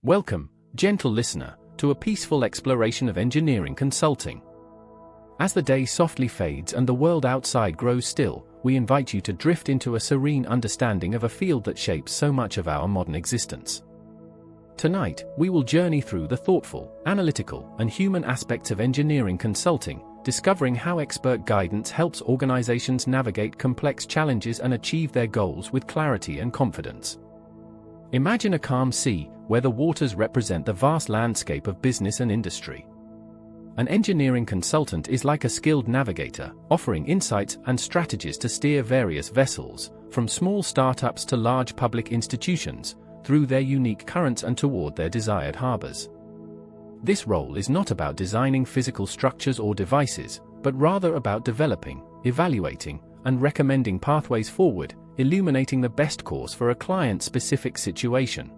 Welcome, gentle listener, to a peaceful exploration of engineering consulting. As the day softly fades and the world outside grows still, we invite you to drift into a serene understanding of a field that shapes so much of our modern existence. Tonight, we will journey through the thoughtful, analytical, and human aspects of engineering consulting, discovering how expert guidance helps organizations navigate complex challenges and achieve their goals with clarity and confidence. Imagine a calm sea, where the waters represent the vast landscape of business and industry. An engineering consultant is like a skilled navigator, offering insights and strategies to steer various vessels, from small startups to large public institutions, through their unique currents and toward their desired harbors. This role is not about designing physical structures or devices, but rather about developing, evaluating, and recommending pathways forward, illuminating the best course for a client-specific situation.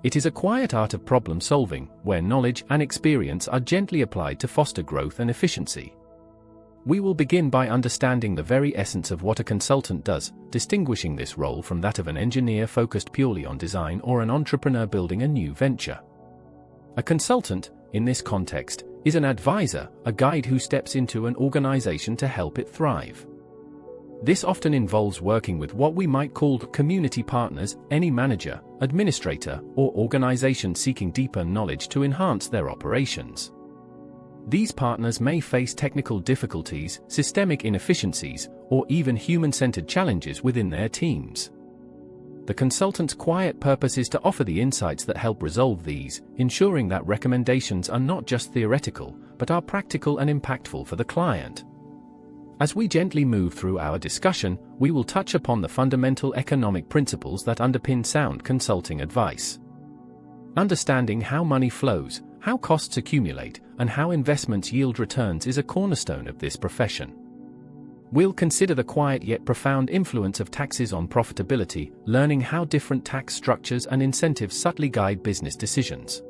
It is a quiet art of problem-solving, where knowledge and experience are gently applied to foster growth and efficiency. We will begin by understanding the very essence of what a consultant does, distinguishing this role from that of an engineer focused purely on design or an entrepreneur building a new venture. A consultant, in this context, is an advisor, a guide who steps into an organization to help it thrive. This often involves working with what we might call community partners, any manager, administrator, or organization seeking deeper knowledge to enhance their operations. These partners may face technical difficulties, systemic inefficiencies, or even human-centered challenges within their teams. The consultant's quiet purpose is to offer the insights that help resolve these, ensuring that recommendations are not just theoretical, but are practical and impactful for the client. As we gently move through our discussion, we will touch upon the fundamental economic principles that underpin sound consulting advice. Understanding how money flows, how costs accumulate, and how investments yield returns is a cornerstone of this profession. We'll consider the quiet yet profound influence of taxes on profitability, learning how different tax structures and incentives subtly guide business decisions.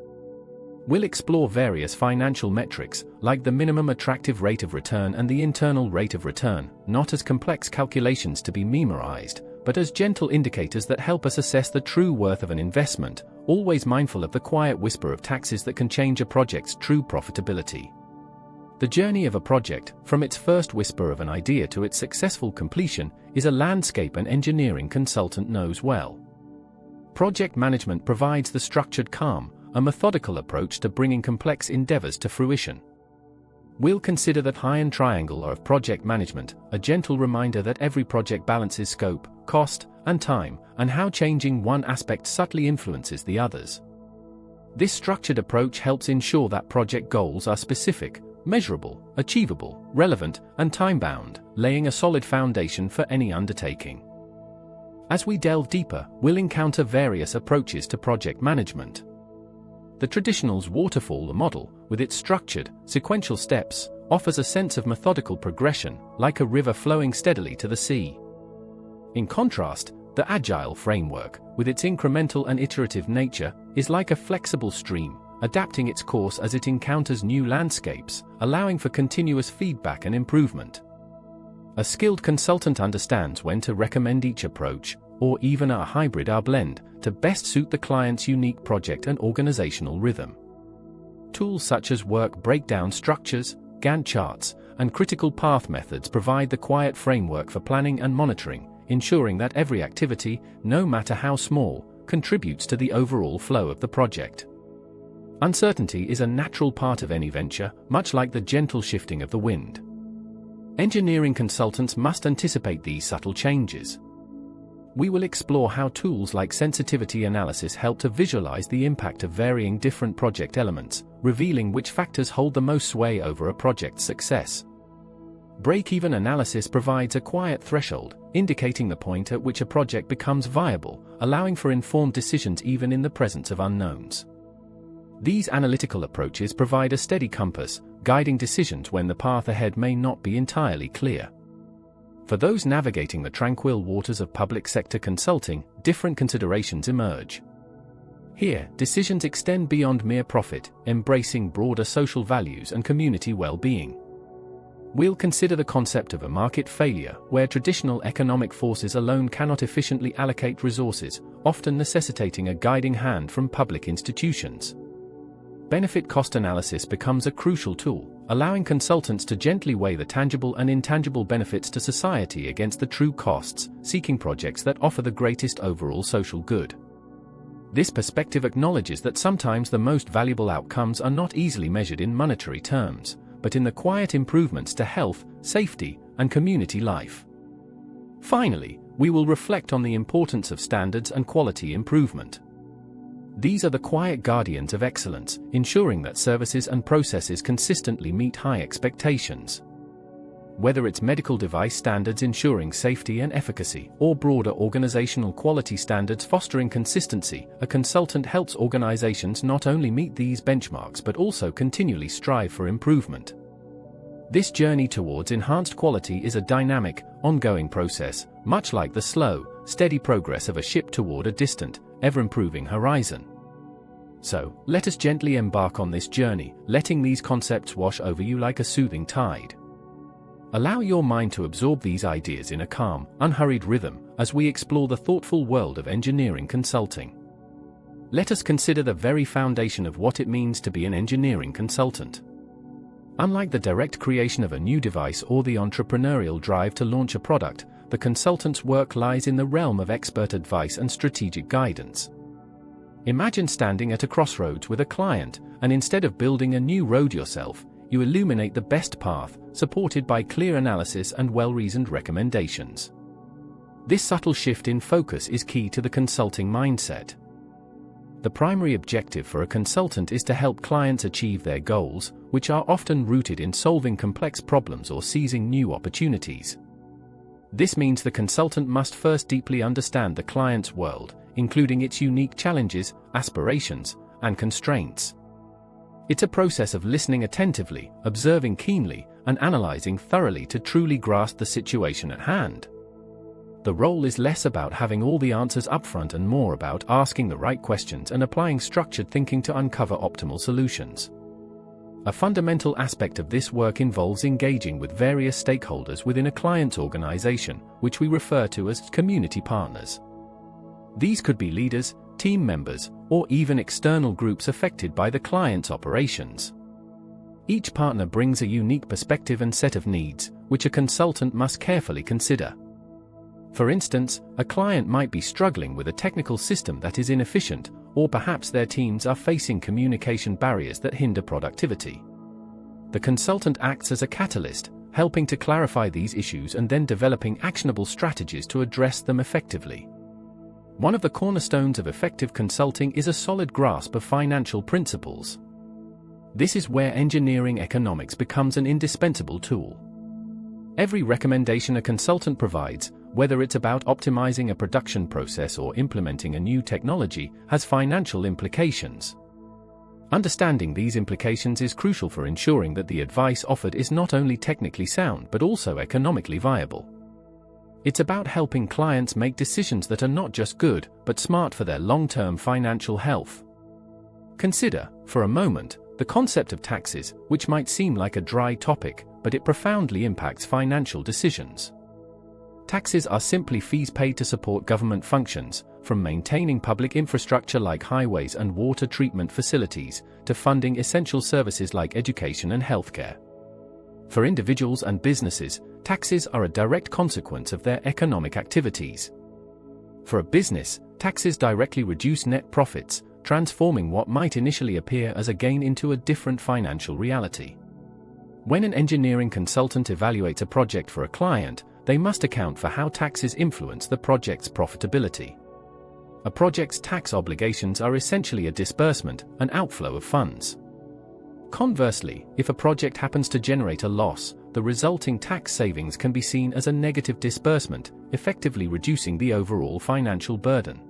We'll explore various financial metrics, like the minimum attractive rate of return and the internal rate of return, not as complex calculations to be memorized, but as gentle indicators that help us assess the true worth of an investment, always mindful of the quiet whisper of taxes that can change a project's true profitability. The journey of a project, from its first whisper of an idea to its successful completion, is a landscape an engineering consultant knows well. Project management provides the structured calm, a methodical approach to bringing complex endeavors to fruition. We'll consider the iron triangle of project management, a gentle reminder that every project balances scope, cost, and time, and how changing one aspect subtly influences the others. This structured approach helps ensure that project goals are specific, measurable, achievable, relevant, and time-bound, laying a solid foundation for any undertaking. As we delve deeper, we'll encounter various approaches to project management. The traditional waterfall model, with its structured, sequential steps, offers a sense of methodical progression, like a river flowing steadily to the sea. In contrast, the agile framework, with its incremental and iterative nature, is like a flexible stream, adapting its course as it encounters new landscapes, allowing for continuous feedback and improvement. A skilled consultant understands when to recommend each approach, or even a hybrid or blend, to best suit the client's unique project and organizational rhythm. Tools such as work breakdown structures, Gantt charts, and critical path methods provide the quiet framework for planning and monitoring, ensuring that every activity, no matter how small, contributes to the overall flow of the project. Uncertainty is a natural part of any venture, much like the gentle shifting of the wind. Engineering consultants must anticipate these subtle changes. We will explore how tools like sensitivity analysis help to visualize the impact of varying different project elements, revealing which factors hold the most sway over a project's success. Break-even analysis provides a quiet threshold, indicating the point at which a project becomes viable, allowing for informed decisions even in the presence of unknowns. These analytical approaches provide a steady compass, guiding decisions when the path ahead may not be entirely clear. For those navigating the tranquil waters of public sector consulting, different considerations emerge. Here, decisions extend beyond mere profit, embracing broader social values and community well-being. We'll consider the concept of a market failure, where traditional economic forces alone cannot efficiently allocate resources, often necessitating a guiding hand from public institutions. Benefit-cost analysis becomes a crucial tool, allowing consultants to gently weigh the tangible and intangible benefits to society against the true costs, seeking projects that offer the greatest overall social good. This perspective acknowledges that sometimes the most valuable outcomes are not easily measured in monetary terms, but in the quiet improvements to health, safety, and community life. Finally, we will reflect on the importance of standards and quality improvement. These are the quiet guardians of excellence, ensuring that services and processes consistently meet high expectations. Whether it's medical device standards ensuring safety and efficacy, or broader organizational quality standards fostering consistency, a consultant helps organizations not only meet these benchmarks but also continually strive for improvement. This journey towards enhanced quality is a dynamic, ongoing process, much like the slow, steady progress of a ship toward a distant, ever-improving horizon. So, let us gently embark on this journey, letting these concepts wash over you like a soothing tide. Allow your mind to absorb these ideas in a calm, unhurried rhythm as we explore the thoughtful world of engineering consulting. Let us consider the very foundation of what it means to be an engineering consultant. Unlike the direct creation of a new device or the entrepreneurial drive to launch a product, the consultant's work lies in the realm of expert advice and strategic guidance. Imagine standing at a crossroads with a client, and instead of building a new road yourself, you illuminate the best path, supported by clear analysis and well-reasoned recommendations. This subtle shift in focus is key to the consulting mindset. The primary objective for a consultant is to help clients achieve their goals, which are often rooted in solving complex problems or seizing new opportunities. This means the consultant must first deeply understand the client's world, including its unique challenges, aspirations, and constraints. It's a process of listening attentively, observing keenly, and analyzing thoroughly to truly grasp the situation at hand. The role is less about having all the answers upfront and more about asking the right questions and applying structured thinking to uncover optimal solutions. A fundamental aspect of this work involves engaging with various stakeholders within a client's organization, which we refer to as community partners. These could be leaders, team members, or even external groups affected by the client's operations. Each partner brings a unique perspective and set of needs, which a consultant must carefully consider. For instance, a client might be struggling with a technical system that is inefficient, or perhaps their teams are facing communication barriers that hinder productivity. The consultant acts as a catalyst, helping to clarify these issues and then developing actionable strategies to address them effectively. One of the cornerstones of effective consulting is a solid grasp of financial principles. This is where engineering economics becomes an indispensable tool. Every recommendation a consultant provides, whether it's about optimizing a production process or implementing a new technology, has financial implications. Understanding these implications is crucial for ensuring that the advice offered is not only technically sound but also economically viable. It's about helping clients make decisions that are not just good, but smart for their long-term financial health. Consider, for a moment, the concept of taxes, which might seem like a dry topic, but it profoundly impacts financial decisions. Taxes are simply fees paid to support government functions, from maintaining public infrastructure like highways and water treatment facilities, to funding essential services like education and healthcare. For individuals and businesses, taxes are a direct consequence of their economic activities. For a business, taxes directly reduce net profits, transforming what might initially appear as a gain into a different financial reality. When an engineering consultant evaluates a project for a client, they must account for how taxes influence the project's profitability. A project's tax obligations are essentially a disbursement, an outflow of funds. Conversely, if a project happens to generate a loss, the resulting tax savings can be seen as a negative disbursement, effectively reducing the overall financial burden.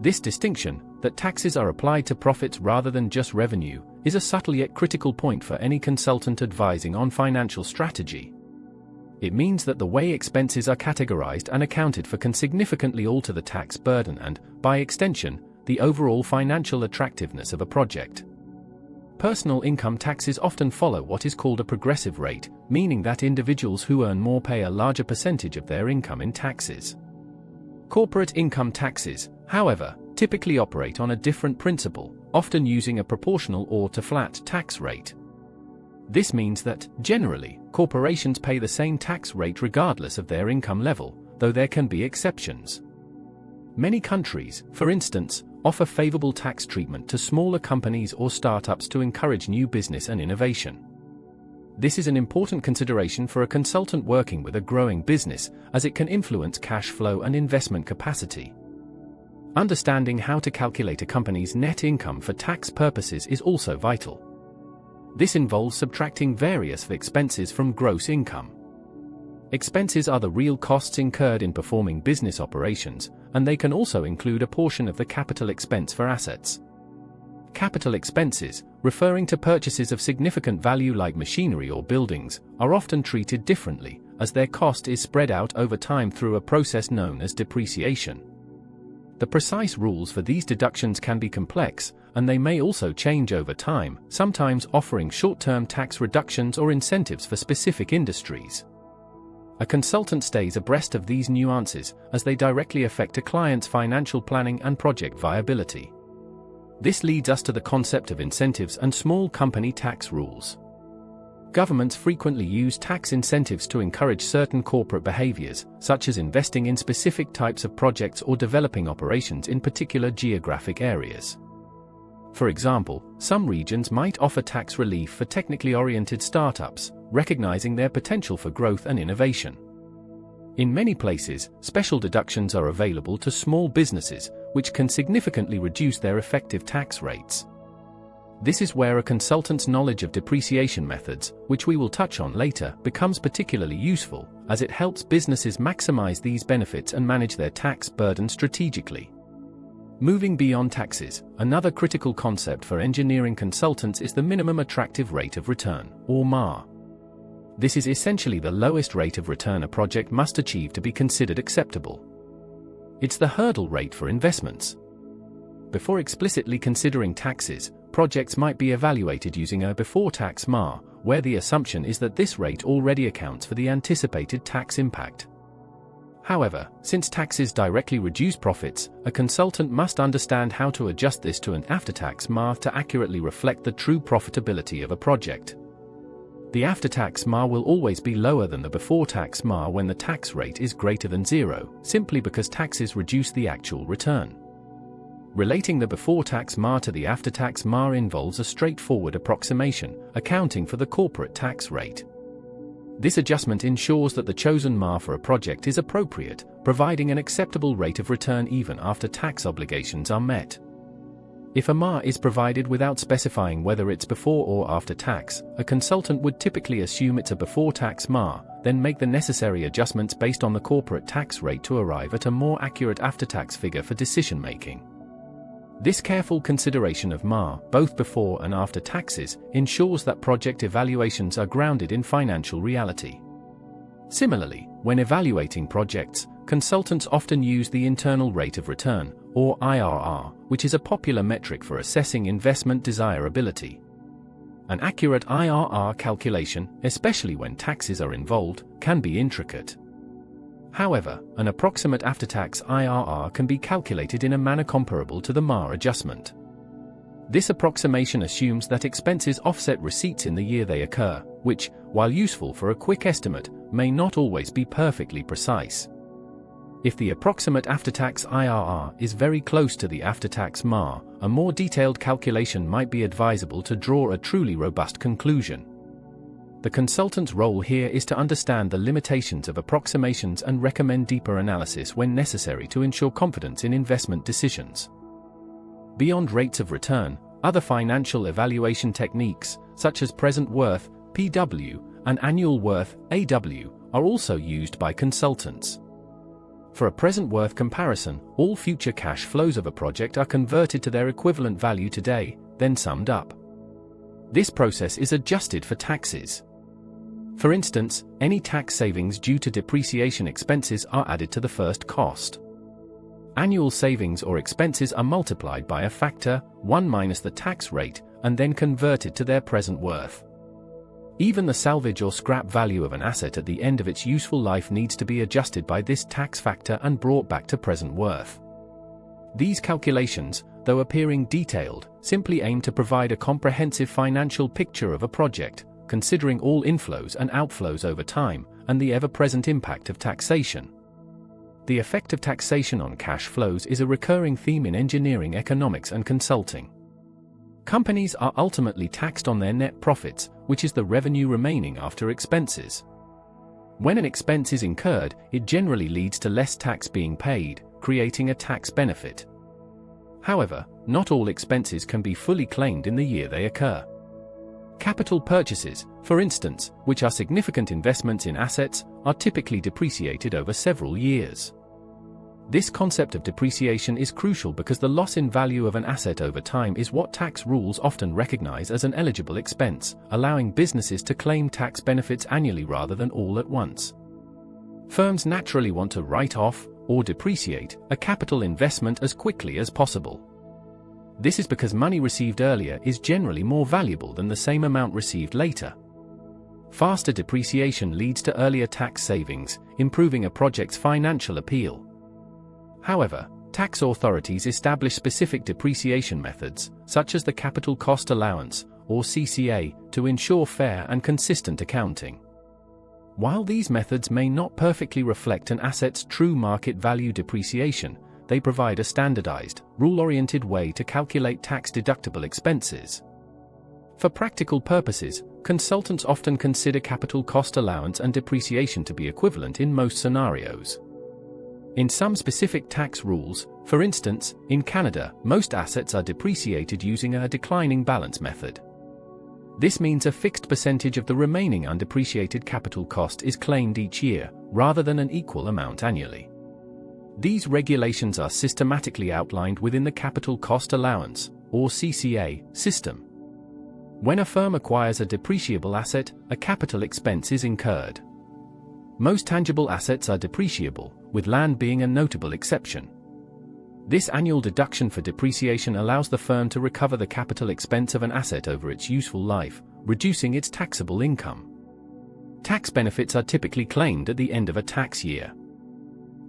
This distinction, that taxes are applied to profits rather than just revenue, is a subtle yet critical point for any consultant advising on financial strategy. It means that the way expenses are categorized and accounted for can significantly alter the tax burden and, by extension, the overall financial attractiveness of a project. Personal income taxes often follow what is called a progressive rate, meaning that individuals who earn more pay a larger percentage of their income in taxes. Corporate income taxes, however, typically operate on a different principle, often using a proportional or to flat tax rate. This means that, generally, corporations pay the same tax rate regardless of their income level, though there can be exceptions. Many countries, for instance, offer favorable tax treatment to smaller companies or startups to encourage new business and innovation. This is an important consideration for a consultant working with a growing business, as it can influence cash flow and investment capacity. Understanding how to calculate a company's net income for tax purposes is also vital. This involves subtracting various expenses from gross income. Expenses are the real costs incurred in performing business operations, and they can also include a portion of the capital expense for assets. Capital expenses, referring to purchases of significant value like machinery or buildings, are often treated differently, as their cost is spread out over time through a process known as depreciation. The precise rules for these deductions can be complex, and they may also change over time, sometimes offering short-term tax reductions or incentives for specific industries. A consultant stays abreast of these nuances, as they directly affect a client's financial planning and project viability. This leads us to the concept of incentives and small company tax rules. Governments frequently use tax incentives to encourage certain corporate behaviors, such as investing in specific types of projects or developing operations in particular geographic areas. For example, some regions might offer tax relief for technically oriented startups, recognizing their potential for growth and innovation. In many places, special deductions are available to small businesses, which can significantly reduce their effective tax rates. This is where a consultant's knowledge of depreciation methods, which we will touch on later, becomes particularly useful, as it helps businesses maximize these benefits and manage their tax burden strategically. Moving beyond taxes, another critical concept for engineering consultants is the minimum attractive rate of return, or MARR. This is essentially the lowest rate of return a project must achieve to be considered acceptable. It's the hurdle rate for investments. Before explicitly considering taxes, projects might be evaluated using a before-tax MARR, where the assumption is that this rate already accounts for the anticipated tax impact. However, since taxes directly reduce profits, a consultant must understand how to adjust this to an after-tax MARR to accurately reflect the true profitability of a project. The after-tax MARR will always be lower than the before-tax MARR when the tax rate is greater than zero, simply because taxes reduce the actual return. Relating the before-tax MARR to the after-tax MARR involves a straightforward approximation, accounting for the corporate tax rate. This adjustment ensures that the chosen MARR for a project is appropriate, providing an acceptable rate of return even after tax obligations are met. If a MARR is provided without specifying whether it's before or after tax, a consultant would typically assume it's a before-tax MARR, then make the necessary adjustments based on the corporate tax rate to arrive at a more accurate after-tax figure for decision-making. This careful consideration of MARR, both before and after taxes, ensures that project evaluations are grounded in financial reality. Similarly, when evaluating projects, consultants often use the internal rate of return, or IRR, which is a popular metric for assessing investment desirability. An accurate IRR calculation, especially when taxes are involved, can be intricate. However, an approximate after-tax IRR can be calculated in a manner comparable to the MARR adjustment. This approximation assumes that expenses offset receipts in the year they occur, which, while useful for a quick estimate, may not always be perfectly precise. If the approximate after-tax IRR is very close to the after-tax MARR, a more detailed calculation might be advisable to draw a truly robust conclusion. The consultant's role here is to understand the limitations of approximations and recommend deeper analysis when necessary to ensure confidence in investment decisions. Beyond rates of return, other financial evaluation techniques, such as present worth, PW, and annual worth, AW, are also used by consultants. For a present worth comparison, all future cash flows of a project are converted to their equivalent value today, then summed up. This process is adjusted for taxes. For instance, any tax savings due to depreciation expenses are added to the first cost. Annual savings or expenses are multiplied by a factor, 1 minus the tax rate, and then converted to their present worth. Even the salvage or scrap value of an asset at the end of its useful life needs to be adjusted by this tax factor and brought back to present worth. These calculations, though appearing detailed, simply aim to provide a comprehensive financial picture of a project, considering all inflows and outflows over time, and the ever-present impact of taxation. The effect of taxation on cash flows is a recurring theme in engineering economics and consulting. Companies are ultimately taxed on their net profits, which is the revenue remaining after expenses. When an expense is incurred, it generally leads to less tax being paid, creating a tax benefit. However, not all expenses can be fully claimed in the year they occur. Capital purchases, for instance, which are significant investments in assets, are typically depreciated over several years. This concept of depreciation is crucial because the loss in value of an asset over time is what tax rules often recognize as an eligible expense, allowing businesses to claim tax benefits annually rather than all at once. Firms naturally want to write off, or depreciate, a capital investment as quickly as possible. This is because money received earlier is generally more valuable than the same amount received later. Faster depreciation leads to earlier tax savings, improving a project's financial appeal. However, tax authorities establish specific depreciation methods, such as the capital cost allowance, or CCA, to ensure fair and consistent accounting. While these methods may not perfectly reflect an asset's true market value depreciation, they provide a standardized, rule-oriented way to calculate tax-deductible expenses. For practical purposes, consultants often consider capital cost allowance and depreciation to be equivalent in most scenarios. In some specific tax rules, for instance, in Canada, most assets are depreciated using a declining balance method. This means a fixed percentage of the remaining undepreciated capital cost is claimed each year, rather than an equal amount annually. These regulations are systematically outlined within the capital cost allowance, or CCA, system. When a firm acquires a depreciable asset, a capital expense is incurred. Most tangible assets are depreciable, with land being a notable exception. This annual deduction for depreciation allows the firm to recover the capital expense of an asset over its useful life, reducing its taxable income. Tax benefits are typically claimed at the end of a tax year.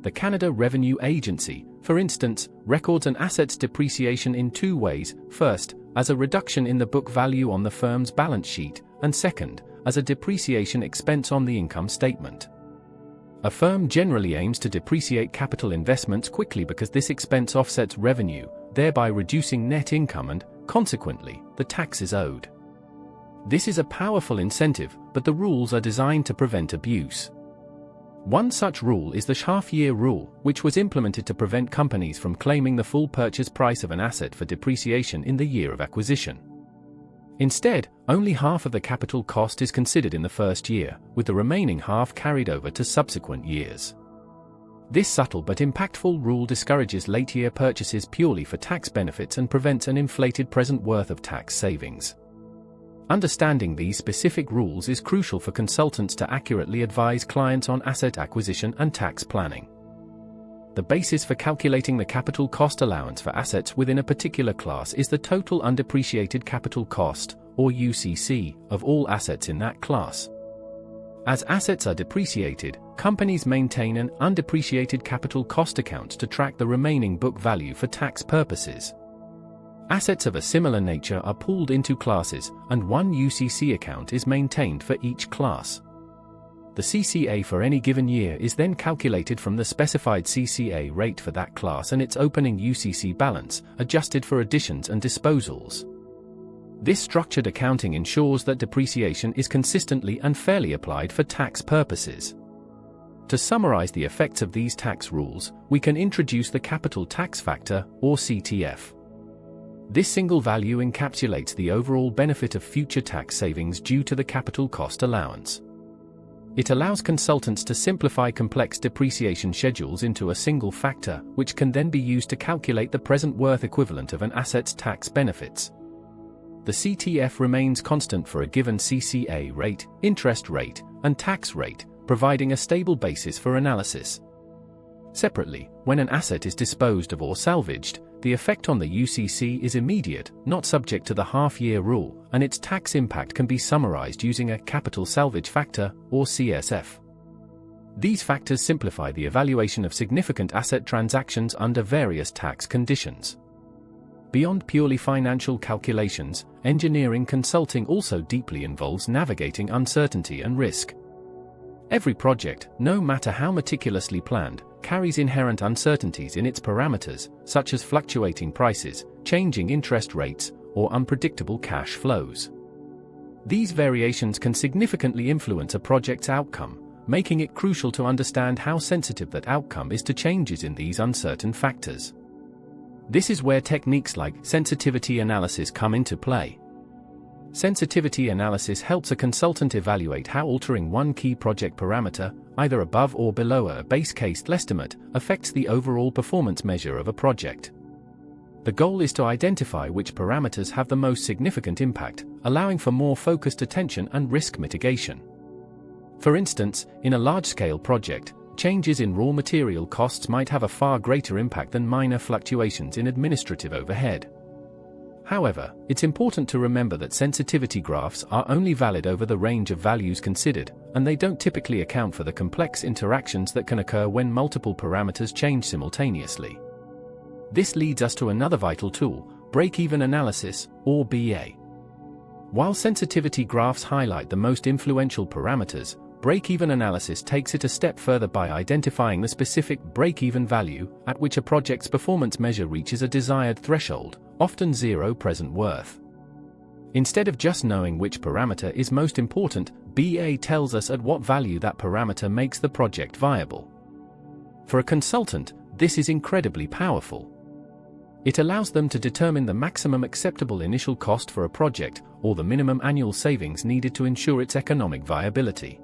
The Canada Revenue Agency, for instance, records an asset's depreciation in two ways: first, as a reduction in the book value on the firm's balance sheet, and second, as a depreciation expense on the income statement. A firm generally aims to depreciate capital investments quickly because this expense offsets revenue, thereby reducing net income and, consequently, the taxes owed. This is a powerful incentive, but the rules are designed to prevent abuse. One such rule is the half-year rule, which was implemented to prevent companies from claiming the full purchase price of an asset for depreciation in the year of acquisition. Instead, only half of the capital cost is considered in the first year, with the remaining half carried over to subsequent years. This subtle but impactful rule discourages late-year purchases purely for tax benefits and prevents an inflated present worth of tax savings. Understanding these specific rules is crucial for consultants to accurately advise clients on asset acquisition and tax planning. The basis for calculating the capital cost allowance for assets within a particular class is the total undepreciated capital cost, or UCC, of all assets in that class. As assets are depreciated, companies maintain an undepreciated capital cost account to track the remaining book value for tax purposes. Assets of a similar nature are pooled into classes, and one UCC account is maintained for each class. The CCA for any given year is then calculated from the specified CCA rate for that class and its opening UCC balance, adjusted for additions and disposals. This structured accounting ensures that depreciation is consistently and fairly applied for tax purposes. To summarize the effects of these tax rules, we can introduce the capital tax factor, or CTF. This single value encapsulates the overall benefit of future tax savings due to the capital cost allowance. It allows consultants to simplify complex depreciation schedules into a single factor, which can then be used to calculate the present worth equivalent of an asset's tax benefits. The CTF remains constant for a given CCA rate, interest rate, and tax rate, providing a stable basis for analysis. Separately, when an asset is disposed of or salvaged, the effect on the UCC is immediate, not subject to the half-year rule, and its tax impact can be summarized using a capital salvage factor, or CSF. These factors simplify the evaluation of significant asset transactions under various tax conditions. Beyond purely financial calculations, engineering consulting also deeply involves navigating uncertainty and risk. Every project, no matter how meticulously planned, carries inherent uncertainties in its parameters, such as fluctuating prices, changing interest rates, or unpredictable cash flows. These variations can significantly influence a project's outcome, making it crucial to understand how sensitive that outcome is to changes in these uncertain factors. This is where techniques like sensitivity analysis come into play. Sensitivity analysis helps a consultant evaluate how altering one key project parameter, either above or below a base case estimate, affects the overall performance measure of a project. The goal is to identify which parameters have the most significant impact, allowing for more focused attention and risk mitigation. For instance, in a large-scale project, changes in raw material costs might have a far greater impact than minor fluctuations in administrative overhead. However, it's important to remember that sensitivity graphs are only valid over the range of values considered, and they don't typically account for the complex interactions that can occur when multiple parameters change simultaneously. This leads us to another vital tool, break-even analysis, or BA. While sensitivity graphs highlight the most influential parameters, break-even analysis takes it a step further by identifying the specific break-even value at which a project's performance measure reaches a desired threshold, often zero present worth. Instead of just knowing which parameter is most important, BA tells us at what value that parameter makes the project viable. For a consultant, this is incredibly powerful. It allows them to determine the maximum acceptable initial cost for a project, or the minimum annual savings needed to ensure its economic viability.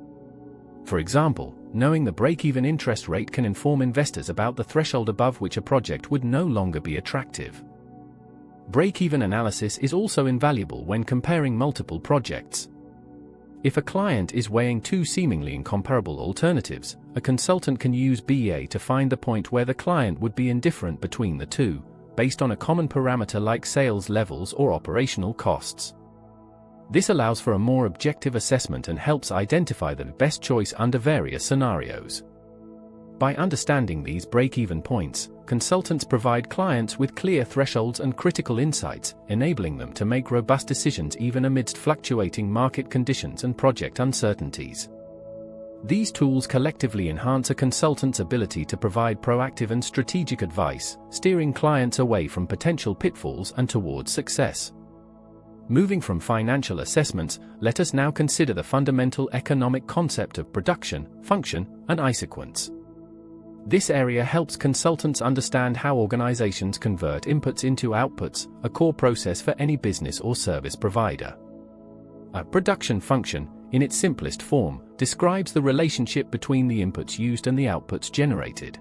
For example, knowing the break-even interest rate can inform investors about the threshold above which a project would no longer be attractive. Break-even analysis is also invaluable when comparing multiple projects. If a client is weighing two seemingly incomparable alternatives, a consultant can use BA to find the point where the client would be indifferent between the two, based on a common parameter like sales levels or operational costs. This allows for a more objective assessment and helps identify the best choice under various scenarios. By understanding these break-even points, consultants provide clients with clear thresholds and critical insights, enabling them to make robust decisions even amidst fluctuating market conditions and project uncertainties. These tools collectively enhance a consultant's ability to provide proactive and strategic advice, steering clients away from potential pitfalls and towards success. Moving from financial assessments, let us now consider the fundamental economic concept of production, function, and isoquants. This area helps consultants understand how organizations convert inputs into outputs, a core process for any business or service provider. A production function, in its simplest form, describes the relationship between the inputs used and the outputs generated.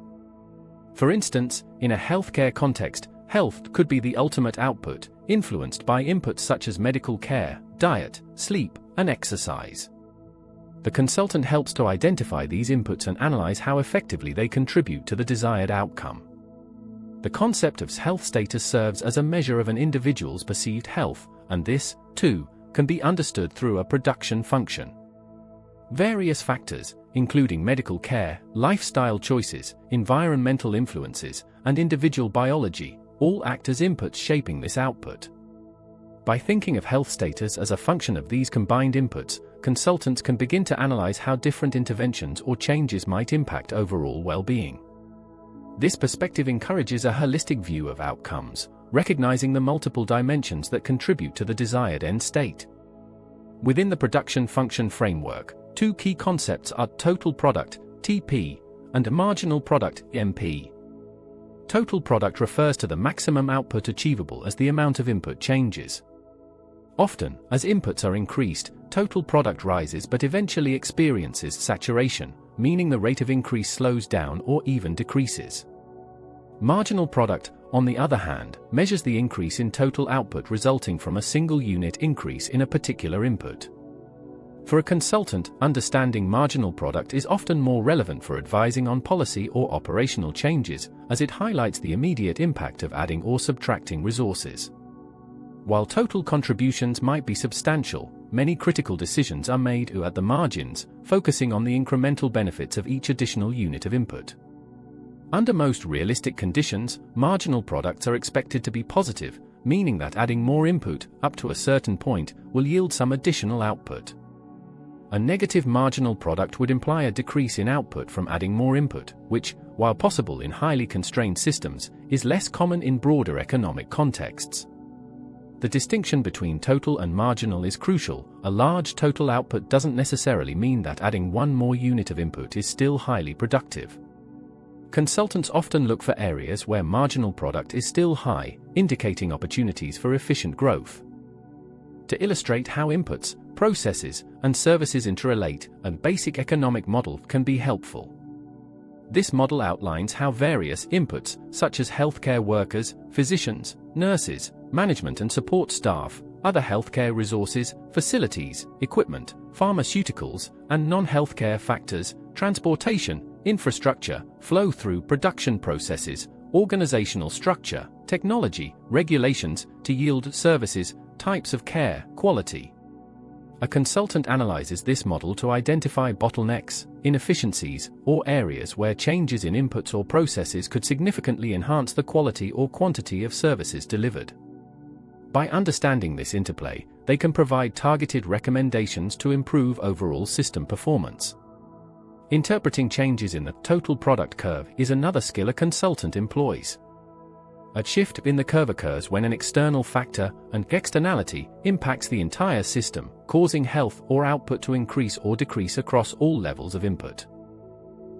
For instance, in a healthcare context, health could be the ultimate output, influenced by inputs such as medical care, diet, sleep, and exercise. The consultant helps to identify these inputs and analyze how effectively they contribute to the desired outcome. The concept of health status serves as a measure of an individual's perceived health, and this, too, can be understood through a production function. Various factors, including medical care, lifestyle choices, environmental influences, and individual biology, all act as inputs shaping this output. By thinking of health status as a function of these combined inputs, consultants can begin to analyze how different interventions or changes might impact overall well-being. This perspective encourages a holistic view of outcomes, recognizing the multiple dimensions that contribute to the desired end state. Within the production function framework, two key concepts are total product, TP, and marginal product, MP. Total product refers to the maximum output achievable as the amount of input changes. Often, as inputs are increased, total product rises but eventually experiences saturation, meaning the rate of increase slows down or even decreases. Marginal product, on the other hand, measures the increase in total output resulting from a single unit increase in a particular input. For a consultant, understanding marginal product is often more relevant for advising on policy or operational changes, as it highlights the immediate impact of adding or subtracting resources. While total contributions might be substantial, many critical decisions are made at the margins, focusing on the incremental benefits of each additional unit of input. Under most realistic conditions, marginal products are expected to be positive, meaning that adding more input, up to a certain point, will yield some additional output. A negative marginal product would imply a decrease in output from adding more input, which, while possible in highly constrained systems, is less common in broader economic contexts. The distinction between total and marginal is crucial. A large total output doesn't necessarily mean that adding one more unit of input is still highly productive. Consultants often look for areas where marginal product is still high, indicating opportunities for efficient growth. To illustrate how inputs, processes, and services interrelate, a basic economic model can be helpful. This model outlines how various inputs, such as healthcare workers, physicians, nurses, management and support staff, other healthcare resources, facilities, equipment, pharmaceuticals, and non-healthcare factors, transportation, infrastructure, flow through production processes, organizational structure, technology, regulations, to yield services, types of care, quality. A consultant analyzes this model to identify bottlenecks, inefficiencies, or areas where changes in inputs or processes could significantly enhance the quality or quantity of services delivered. By understanding this interplay, they can provide targeted recommendations to improve overall system performance. Interpreting changes in the total product curve is another skill a consultant employs. A shift in the curve occurs when an external factor, an externality, impacts the entire system, causing health or output to increase or decrease across all levels of input.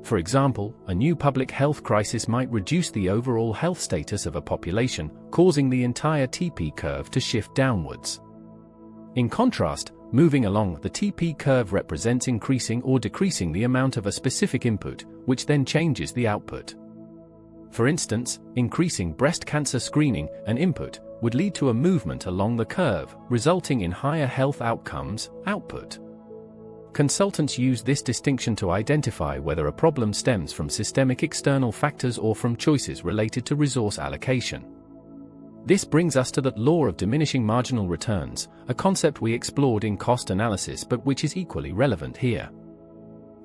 For example, a new public health crisis might reduce the overall health status of a population, causing the entire TP curve to shift downwards. In contrast, moving along the TP curve represents increasing or decreasing the amount of a specific input, which then changes the output. For instance, increasing breast cancer screening, an input, would lead to a movement along the curve, resulting in higher health outcomes, output. Consultants use this distinction to identify whether a problem stems from systemic external factors or from choices related to resource allocation. This brings us to the law of diminishing marginal returns, a concept we explored in cost analysis but which is equally relevant here.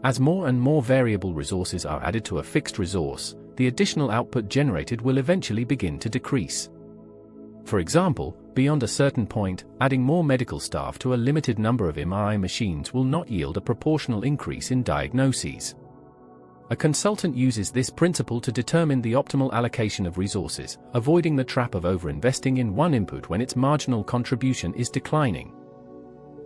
As more and more variable resources are added to a fixed resource, the additional output generated will eventually begin to decrease. For example, beyond a certain point, adding more medical staff to a limited number of MRI machines will not yield a proportional increase in diagnoses. A consultant uses this principle to determine the optimal allocation of resources, avoiding the trap of overinvesting in one input when its marginal contribution is declining.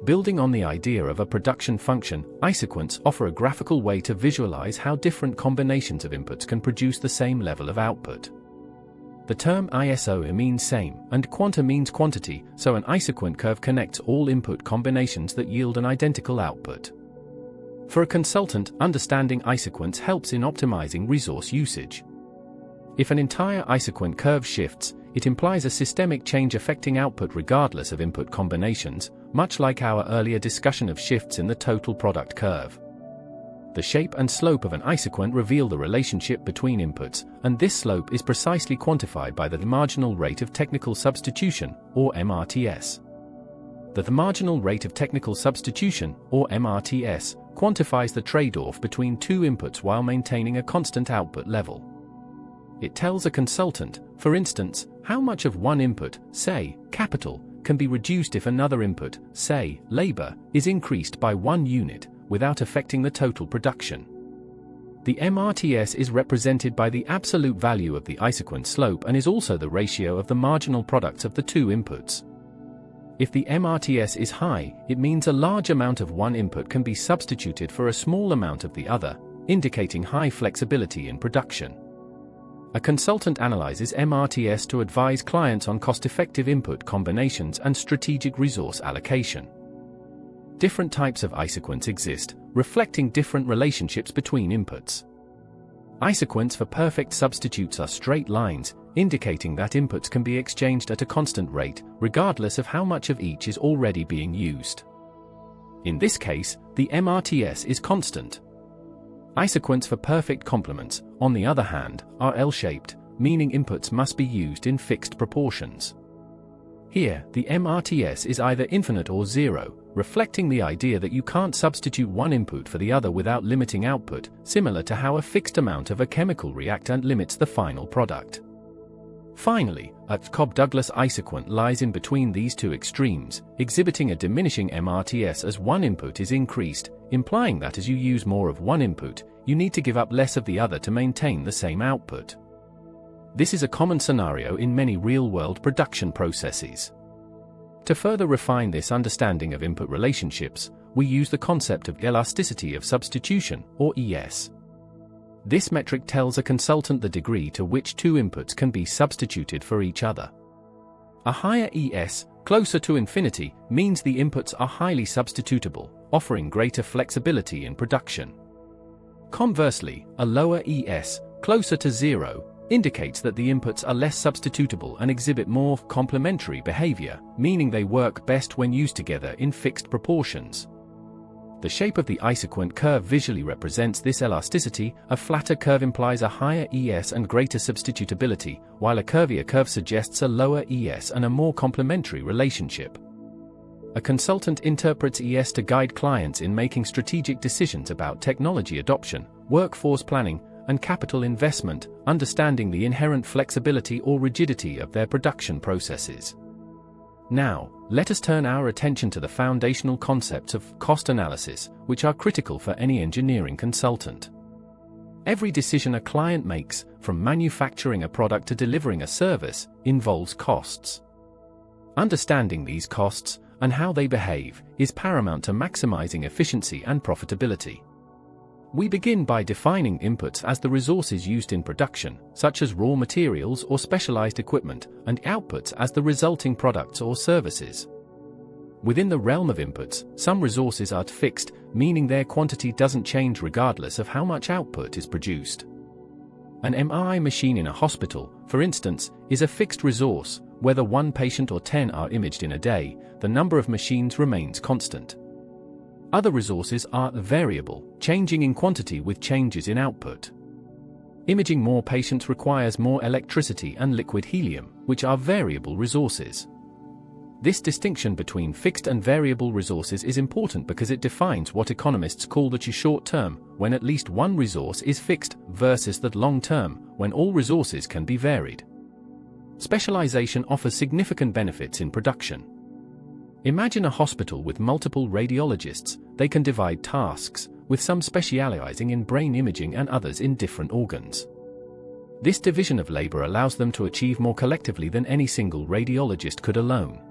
Building on the idea of a production function, isoquants offer a graphical way to visualize how different combinations of inputs can produce the same level of output. The term ISO means same, and quanta means quantity, so an isoquant curve connects all input combinations that yield an identical output. For a consultant, understanding isoquants helps in optimizing resource usage. If an entire isoquant curve shifts, it implies a systemic change affecting output regardless of input combinations, much like our earlier discussion of shifts in the total product curve. The shape and slope of an isoquant reveal the relationship between inputs, and this slope is precisely quantified by the marginal rate of technical substitution, or MRTS. The marginal rate of technical substitution, or MRTS, quantifies the trade-off between two inputs while maintaining a constant output level. It tells a consultant, for instance, how much of one input, say, capital, can be reduced if another input, say, labor, is increased by 1 unit, without affecting the total production. The MRTS is represented by the absolute value of the isoquant slope and is also the ratio of the marginal products of the two inputs. If the MRTS is high, it means a large amount of one input can be substituted for a small amount of the other, indicating high flexibility in production. A consultant analyzes MRTS to advise clients on cost-effective input combinations and strategic resource allocation. Different types of isoquants exist, reflecting different relationships between inputs. Isoquants for perfect substitutes are straight lines, indicating that inputs can be exchanged at a constant rate, regardless of how much of each is already being used. In this case, the MRTS is constant. Isoquants for perfect complements, on the other hand, are L-shaped, meaning inputs must be used in fixed proportions. Here, the MRTS is either infinite or zero, reflecting the idea that you can't substitute one input for the other without limiting output, similar to how a fixed amount of a chemical reactant limits the final product. Finally, a Cobb-Douglas isoquant lies in between these two extremes, exhibiting a diminishing MRTS as one input is increased, implying that as you use more of one input, you need to give up less of the other to maintain the same output. This is a common scenario in many real-world production processes. To further refine this understanding of input relationships, we use the concept of elasticity of substitution, or ES. This metric tells a consultant the degree to which two inputs can be substituted for each other. A higher ES, closer to infinity, means the inputs are highly substitutable, offering greater flexibility in production. Conversely, a lower ES, closer to zero, indicates that the inputs are less substitutable and exhibit more complementary behavior, meaning they work best when used together in fixed proportions. The shape of the isoquant curve visually represents this elasticity. A flatter curve implies a higher ES and greater substitutability, while a curvier curve suggests a lower ES and a more complementary relationship. A consultant interprets ES to guide clients in making strategic decisions about technology adoption, workforce planning, and capital investment, understanding the inherent flexibility or rigidity of their production processes. Now, let us turn our attention to the foundational concepts of cost analysis, which are critical for any engineering consultant. Every decision a client makes, from manufacturing a product to delivering a service, involves costs. Understanding these costs, and how they behave, is paramount to maximizing efficiency and profitability. We begin by defining inputs as the resources used in production, such as raw materials or specialized equipment, and outputs as the resulting products or services. Within the realm of inputs, some resources are fixed, meaning their quantity doesn't change regardless of how much output is produced. An MRI machine in a hospital, for instance, is a fixed resource. Whether 1 patient or 10 are imaged in a day, the number of machines remains constant. Other resources are variable, changing in quantity with changes in output. Imaging more patients requires more electricity and liquid helium, which are variable resources. This distinction between fixed and variable resources is important because it defines what economists call the short-term, when at least one resource is fixed, versus the long-term, when all resources can be varied. Specialization offers significant benefits in production. Imagine a hospital with multiple radiologists. They can divide tasks, with some specializing in brain imaging and others in different organs. This division of labor allows them to achieve more collectively than any single radiologist could alone.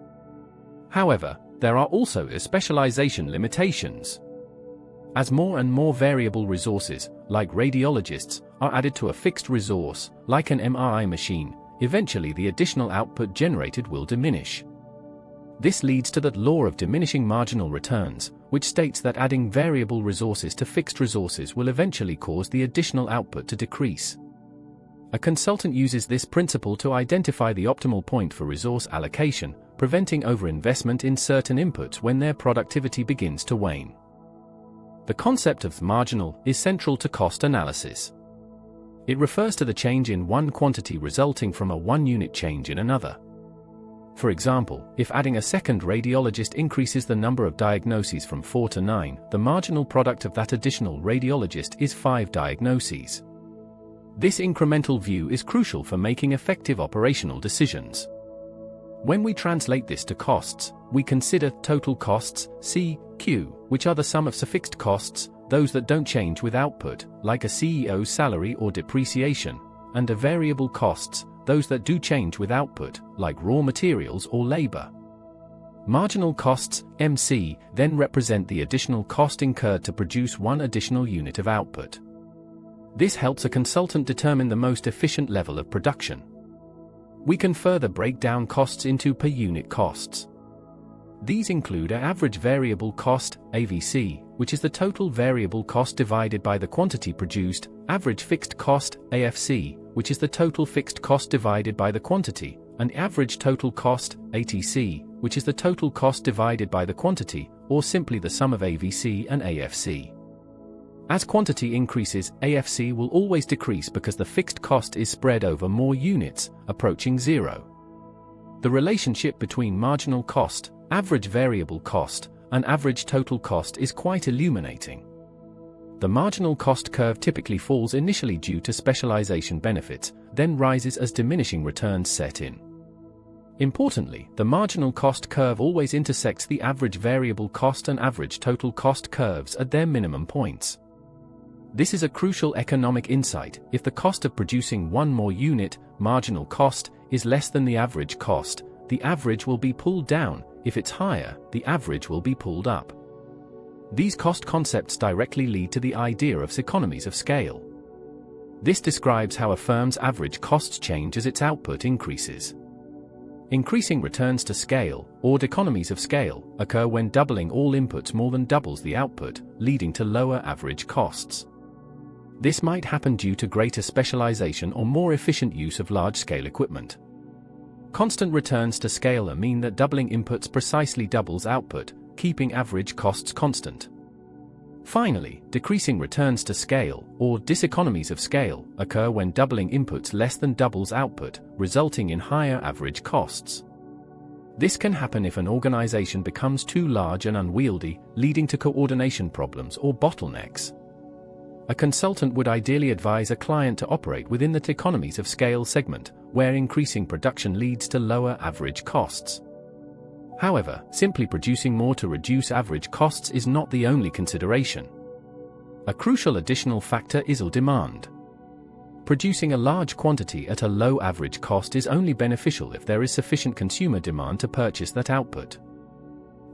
However, there are also specialization limitations. As more and more variable resources, like radiologists, are added to a fixed resource, like an MRI machine, eventually the additional output generated will diminish. This leads to the law of diminishing marginal returns, which states that adding variable resources to fixed resources will eventually cause the additional output to decrease. A consultant uses this principle to identify the optimal point for resource allocation, preventing overinvestment in certain inputs when their productivity begins to wane. The concept of marginal is central to cost analysis. It refers to the change in one quantity resulting from a one-unit change in another. For example, if adding a second radiologist increases the number of diagnoses from 4 to 9, the marginal product of that additional radiologist is 5 diagnoses. This incremental view is crucial for making effective operational decisions. When we translate this to costs, we consider total costs, CQ, which are the sum of fixed costs, those that don't change with output, like a CEO's salary or depreciation, and variable costs, those that do change with output, like raw materials or labor. Marginal costs, MC, then represent the additional cost incurred to produce one additional unit of output. This helps a consultant determine the most efficient level of production. We can further break down costs into per unit costs. These include an average variable cost, AVC, which is the total variable cost divided by the quantity produced, average fixed cost, AFC, which is the total fixed cost divided by the quantity, and average total cost, ATC, which is the total cost divided by the quantity, or simply the sum of AVC and AFC. As quantity increases, AFC will always decrease because the fixed cost is spread over more units, approaching zero. The relationship between marginal cost, average variable cost, an average total cost is quite illuminating. The marginal cost curve typically falls initially due to specialization benefits, then rises as diminishing returns set in. Importantly, the marginal cost curve always intersects the average variable cost and average total cost curves at their minimum points. This is a crucial economic insight. If the cost of producing one more unit, marginal cost, is less than the average cost, the average will be pulled down. If it's higher, the average will be pulled up. These cost concepts directly lead to the idea of economies of scale. This describes how a firm's average costs change as its output increases. Increasing returns to scale, or economies of scale, occur when doubling all inputs more than doubles the output, leading to lower average costs. This might happen due to greater specialization or more efficient use of large-scale equipment. Constant returns to scale mean that doubling inputs precisely doubles output, keeping average costs constant. Finally, decreasing returns to scale, or diseconomies of scale, occur when doubling inputs less than doubles output, resulting in higher average costs. This can happen if an organization becomes too large and unwieldy, leading to coordination problems or bottlenecks. A consultant would ideally advise a client to operate within the economies of scale segment, where increasing production leads to lower average costs. However, simply producing more to reduce average costs is not the only consideration. A crucial additional factor is demand. Producing a large quantity at a low average cost is only beneficial if there is sufficient consumer demand to purchase that output.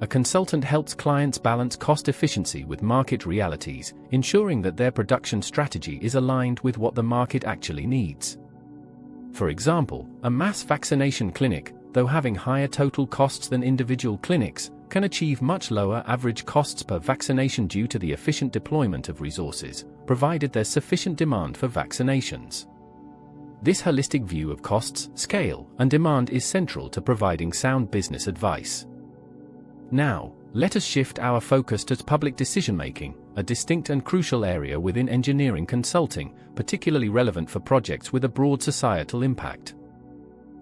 A consultant helps clients balance cost efficiency with market realities, ensuring that their production strategy is aligned with what the market actually needs. For example, a mass vaccination clinic, though having higher total costs than individual clinics, can achieve much lower average costs per vaccination due to the efficient deployment of resources, provided there's sufficient demand for vaccinations. This holistic view of costs, scale, and demand is central to providing sound business advice. Now, let us shift our focus to public decision-making, a distinct and crucial area within engineering consulting, particularly relevant for projects with a broad societal impact.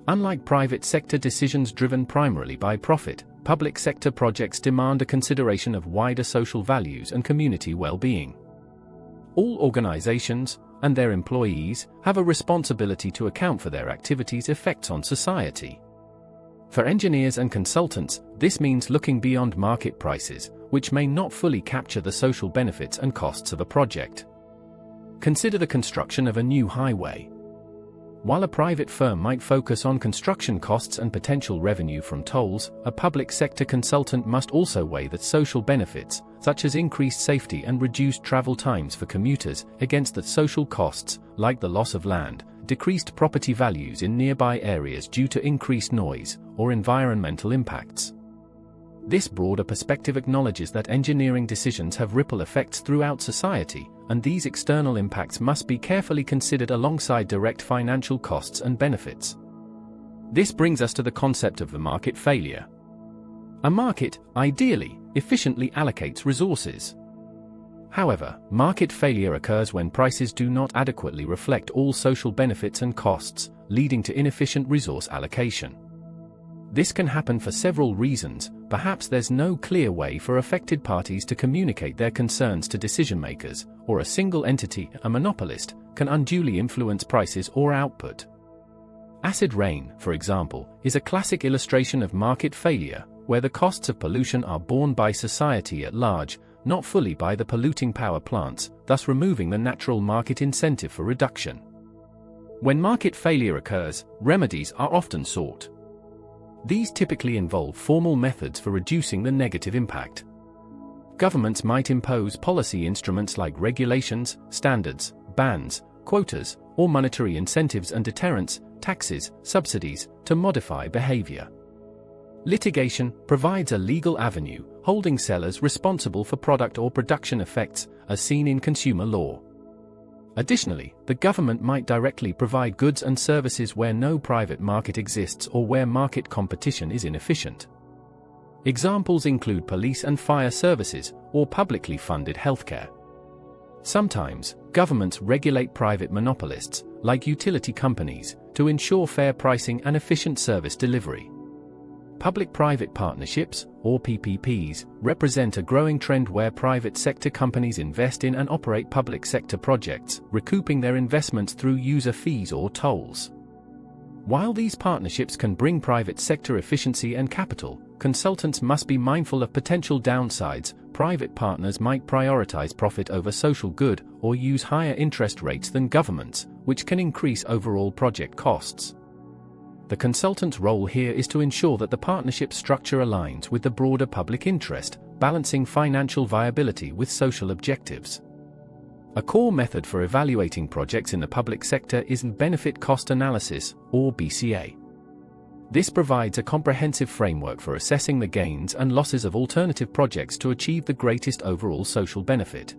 Unlike private sector decisions driven primarily by profit, public sector projects demand a consideration of wider social values and community well-being. All organizations, and their employees, have a responsibility to account for their activities' effects on society. For engineers and consultants, this means looking beyond market prices, which may not fully capture the social benefits and costs of a project. Consider the construction of a new highway. While a private firm might focus on construction costs and potential revenue from tolls, a public sector consultant must also weigh the social benefits, such as increased safety and reduced travel times for commuters, against the social costs, like the loss of land, decreased property values in nearby areas due to increased noise, or environmental impacts. This broader perspective acknowledges that engineering decisions have ripple effects throughout society, and these external impacts must be carefully considered alongside direct financial costs and benefits. This brings us to the concept of the market failure. A market, ideally, efficiently allocates resources. However, market failure occurs when prices do not adequately reflect all social benefits and costs, leading to inefficient resource allocation. This can happen for several reasons. Perhaps there's no clear way for affected parties to communicate their concerns to decision-makers, or a single entity, a monopolist, can unduly influence prices or output. Acid rain, for example, is a classic illustration of market failure, where the costs of pollution are borne by society at large, not fully by the polluting power plants, thus removing the natural market incentive for reduction. When market failure occurs, remedies are often sought. These typically involve formal methods for reducing the negative impact. Governments might impose policy instruments like regulations, standards, bans, quotas, or monetary incentives and deterrents, taxes, subsidies, to modify behavior. Litigation provides a legal avenue, holding sellers responsible for product or production effects, as seen in consumer law. Additionally, the government might directly provide goods and services where no private market exists or where market competition is inefficient. Examples include police and fire services, or publicly funded healthcare. Sometimes, governments regulate private monopolists, like utility companies, to ensure fair pricing and efficient service delivery. Public-private partnerships, or PPPs, represent a growing trend where private sector companies invest in and operate public sector projects, recouping their investments through user fees or tolls. While these partnerships can bring private sector efficiency and capital, consultants must be mindful of potential downsides. Private partners might prioritize profit over social good or use higher interest rates than governments, which can increase overall project costs. The consultant's role here is to ensure that the partnership structure aligns with the broader public interest, balancing financial viability with social objectives. A core method for evaluating projects in the public sector is benefit cost analysis, or BCA. This provides a comprehensive framework for assessing the gains and losses of alternative projects to achieve the greatest overall social benefit.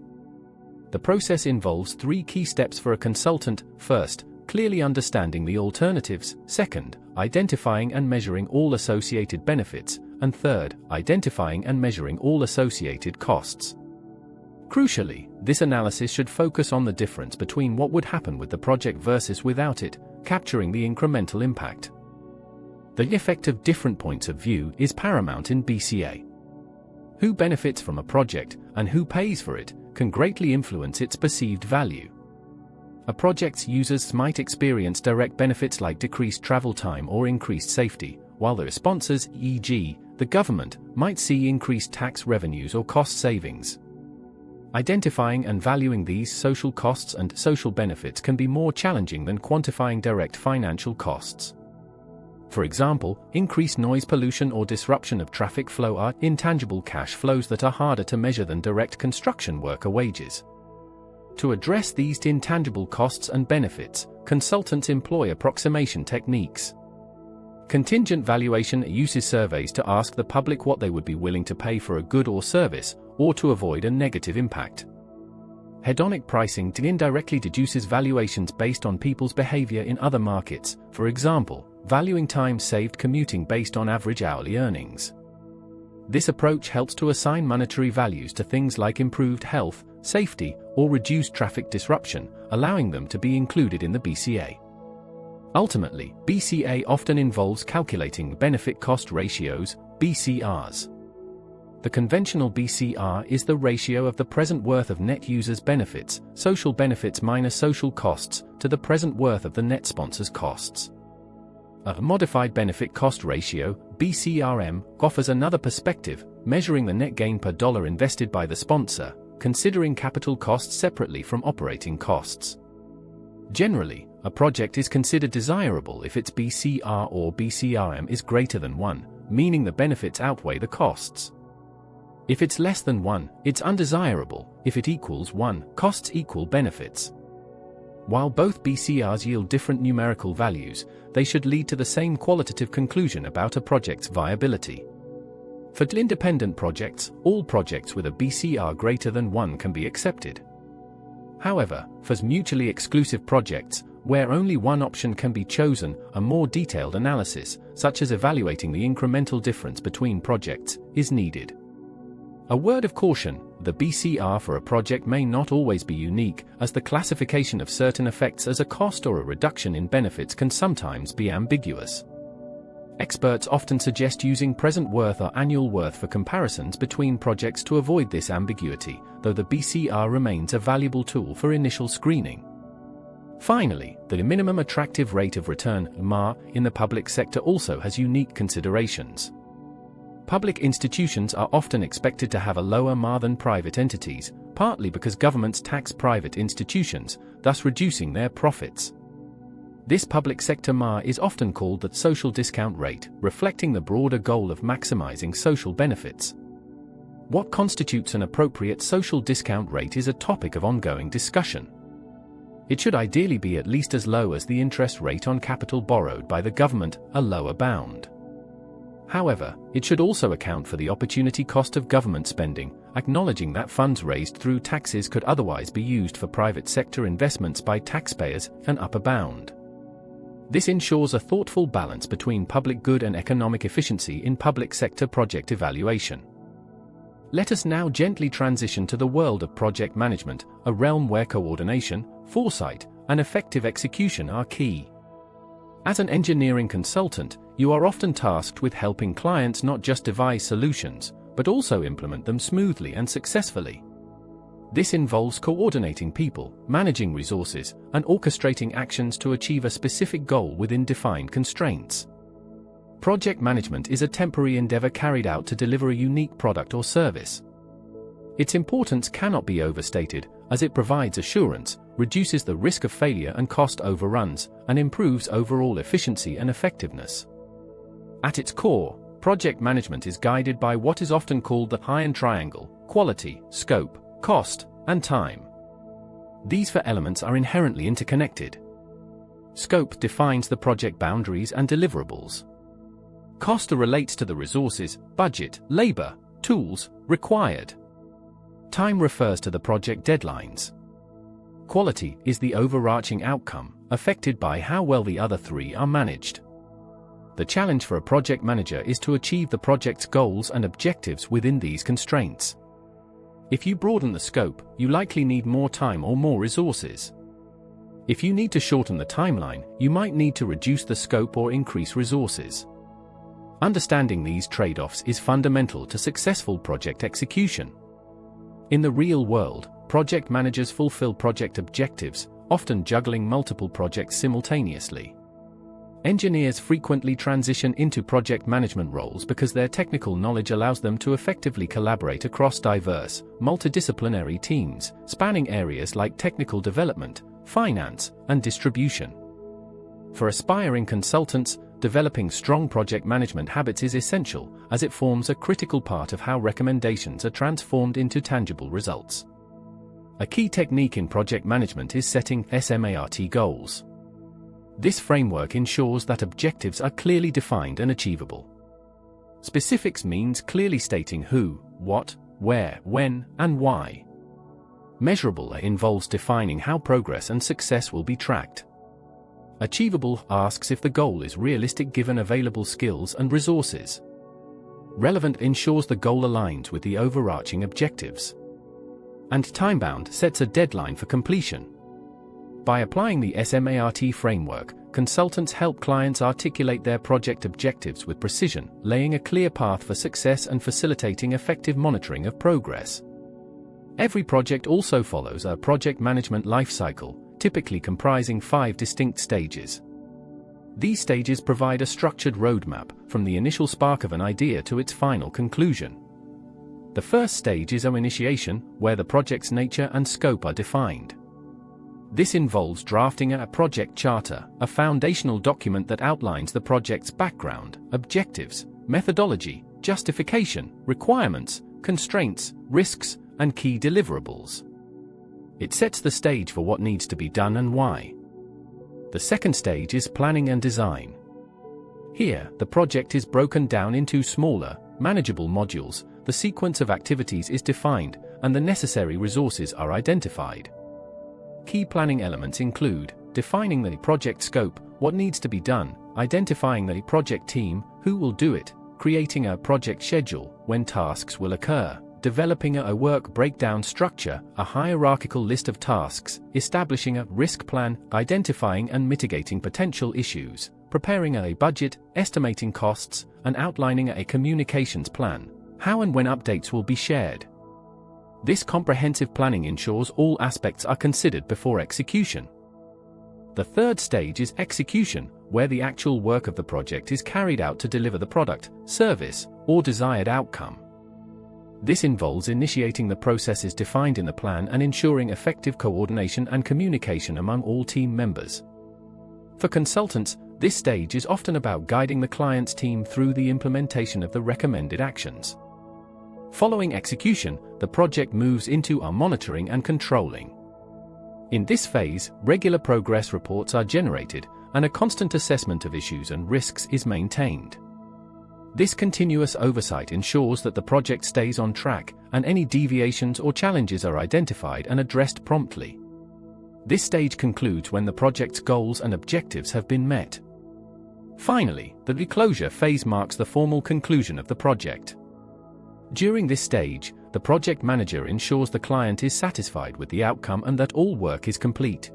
The process involves 3 key steps for a consultant. First, clearly understanding the alternatives. Second, identifying and measuring all associated benefits. And third, identifying and measuring all associated costs. Crucially, this analysis should focus on the difference between what would happen with the project versus without it, capturing the incremental impact. The effect of different points of view is paramount in BCA. Who benefits from a project, and who pays for it, can greatly influence its perceived value. A project's users might experience direct benefits like decreased travel time or increased safety, while their sponsors, e.g., the government, might see increased tax revenues or cost savings. Identifying and valuing these social costs and social benefits can be more challenging than quantifying direct financial costs. For example, increased noise pollution or disruption of traffic flow are intangible cash flows that are harder to measure than direct construction worker wages. To address these intangible costs and benefits, consultants employ approximation techniques. Contingent valuation uses surveys to ask the public what they would be willing to pay for a good or service, or to avoid a negative impact. Hedonic pricing indirectly deduces valuations based on people's behavior in other markets, for example, valuing time saved commuting based on average hourly earnings. This approach helps to assign monetary values to things like improved health, safety, or reduced traffic disruption, allowing them to be included in the BCA. Ultimately, BCA often involves calculating benefit-cost ratios, BCRs. The conventional BCR is the ratio of the present worth of net users' benefits, social benefits minus social costs, to the present worth of the net sponsor's costs. A modified benefit-cost ratio, BCRM, offers another perspective, measuring the net gain per dollar invested by the sponsor, considering capital costs separately from operating costs. Generally, a project is considered desirable if its BCR or BCRM is greater than 1, meaning the benefits outweigh the costs. If it's less than 1, it's undesirable. If it equals 1, costs equal benefits. While both BCRs yield different numerical values, they should lead to the same qualitative conclusion about a project's viability. For independent projects, all projects with a BCR greater than 1 can be accepted. However, for mutually exclusive projects, where only one option can be chosen, a more detailed analysis, such as evaluating the incremental difference between projects, is needed. A word of caution: the BCR for a project may not always be unique, as the classification of certain effects as a cost or a reduction in benefits can sometimes be ambiguous. Experts often suggest using present worth or annual worth for comparisons between projects to avoid this ambiguity, though the BCR remains a valuable tool for initial screening. Finally, the minimum attractive rate of return, MARR, in the public sector also has unique considerations. Public institutions are often expected to have a lower MARR than private entities, partly because governments tax private institutions, thus reducing their profits. This public sector MARR is often called the social discount rate, reflecting the broader goal of maximizing social benefits. What constitutes an appropriate social discount rate is a topic of ongoing discussion. It should ideally be at least as low as the interest rate on capital borrowed by the government, a lower bound. However, it should also account for the opportunity cost of government spending, acknowledging that funds raised through taxes could otherwise be used for private sector investments by taxpayers, an upper bound. This ensures a thoughtful balance between public good and economic efficiency in public sector project evaluation. Let us now gently transition to the world of project management, a realm where coordination, foresight, and effective execution are key. As an engineering consultant, you are often tasked with helping clients not just devise solutions, but also implement them smoothly and successfully. This involves coordinating people, managing resources, and orchestrating actions to achieve a specific goal within defined constraints. Project management is a temporary endeavor carried out to deliver a unique product or service. Its importance cannot be overstated, as it provides assurance, reduces the risk of failure and cost overruns, and improves overall efficiency and effectiveness. At its core, project management is guided by what is often called the iron triangle: quality, scope, cost, and time. These four elements are inherently interconnected. Scope defines the project boundaries and deliverables. Cost relates to the resources, budget, labor, tools required. Time refers to the project deadlines. Quality is the overarching outcome, affected by how well the other three are managed. The challenge for a project manager is to achieve the project's goals and objectives within these constraints. If you broaden the scope, you likely need more time or more resources. If you need to shorten the timeline, you might need to reduce the scope or increase resources. Understanding these trade-offs is fundamental to successful project execution. In the real world, project managers fulfill project objectives, often juggling multiple projects simultaneously. Engineers frequently transition into project management roles because their technical knowledge allows them to effectively collaborate across diverse, multidisciplinary teams, spanning areas like technical development, finance, and distribution. For aspiring consultants, developing strong project management habits is essential, as it forms a critical part of how recommendations are transformed into tangible results. A key technique in project management is setting SMART goals. This framework ensures that objectives are clearly defined and achievable. Specifics means clearly stating who, what, where, when, and why. Measurable involves defining how progress and success will be tracked. Achievable asks if the goal is realistic given available skills and resources. Relevant ensures the goal aligns with the overarching objectives. And time-bound sets a deadline for completion. By applying the SMART framework, consultants help clients articulate their project objectives with precision, laying a clear path for success and facilitating effective monitoring of progress. Every project also follows a project management lifecycle, typically comprising 5 distinct stages. These stages provide a structured roadmap, from the initial spark of an idea to its final conclusion. The first stage is initiation, where the project's nature and scope are defined. This involves drafting a project charter, a foundational document that outlines the project's background, objectives, methodology, justification, requirements, constraints, risks, and key deliverables. It sets the stage for what needs to be done and why. The second stage is planning and design. Here, the project is broken down into smaller, manageable modules, the sequence of activities is defined, and the necessary resources are identified. Key planning elements include defining the project scope, what needs to be done, identifying the project team, who will do it, creating a project schedule, when tasks will occur, developing a work breakdown structure, a hierarchical list of tasks, establishing a risk plan, identifying and mitigating potential issues, preparing a budget, estimating costs, and outlining a communications plan, how and when updates will be shared. This comprehensive planning ensures all aspects are considered before execution. The third stage is execution, where the actual work of the project is carried out to deliver the product, service, or desired outcome. This involves initiating the processes defined in the plan and ensuring effective coordination and communication among all team members. For consultants, this stage is often about guiding the client's team through the implementation of the recommended actions. Following execution, the project moves into our monitoring and controlling. In this phase, regular progress reports are generated, and a constant assessment of issues and risks is maintained. This continuous oversight ensures that the project stays on track, and any deviations or challenges are identified and addressed promptly. This stage concludes when the project's goals and objectives have been met. Finally, the closure phase marks the formal conclusion of the project. During this stage, the project manager ensures the client is satisfied with the outcome and that all work is complete.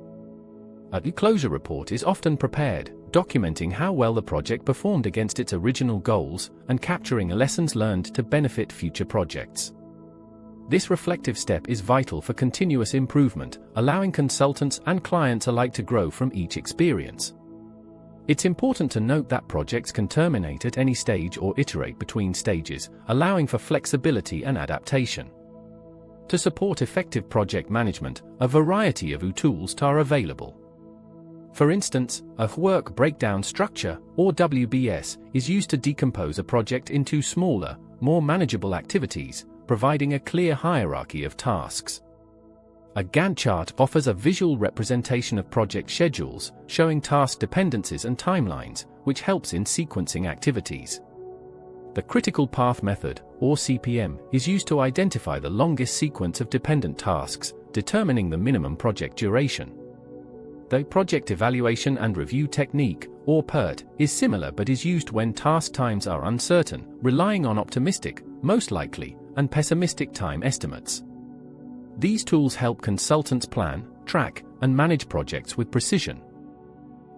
A closure report is often prepared, documenting how well the project performed against its original goals and capturing lessons learned to benefit future projects. This reflective step is vital for continuous improvement, allowing consultants and clients alike to grow from each experience. It's important to note that projects can terminate at any stage or iterate between stages, allowing for flexibility and adaptation. To support effective project management, a variety of tools are available. For instance, a work breakdown structure, or WBS, is used to decompose a project into smaller, more manageable activities, providing a clear hierarchy of tasks. A Gantt chart offers a visual representation of project schedules, showing task dependencies and timelines, which helps in sequencing activities. The critical path method, or CPM, is used to identify the longest sequence of dependent tasks, determining the minimum project duration. The project evaluation and review technique, or PERT, is similar but is used when task times are uncertain, relying on optimistic, most likely, and pessimistic time estimates. These tools help consultants plan, track, and manage projects with precision.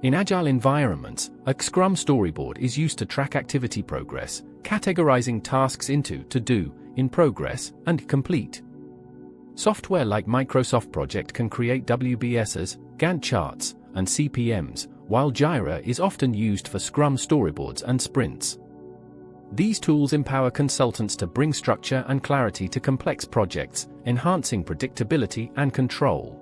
In agile environments, a Scrum storyboard is used to track activity progress, categorizing tasks into to do, in progress, and complete. Software like Microsoft Project can create WBSs, Gantt charts, and CPMs, while Jira is often used for Scrum storyboards and sprints. These tools empower consultants to bring structure and clarity to complex projects, enhancing predictability and control.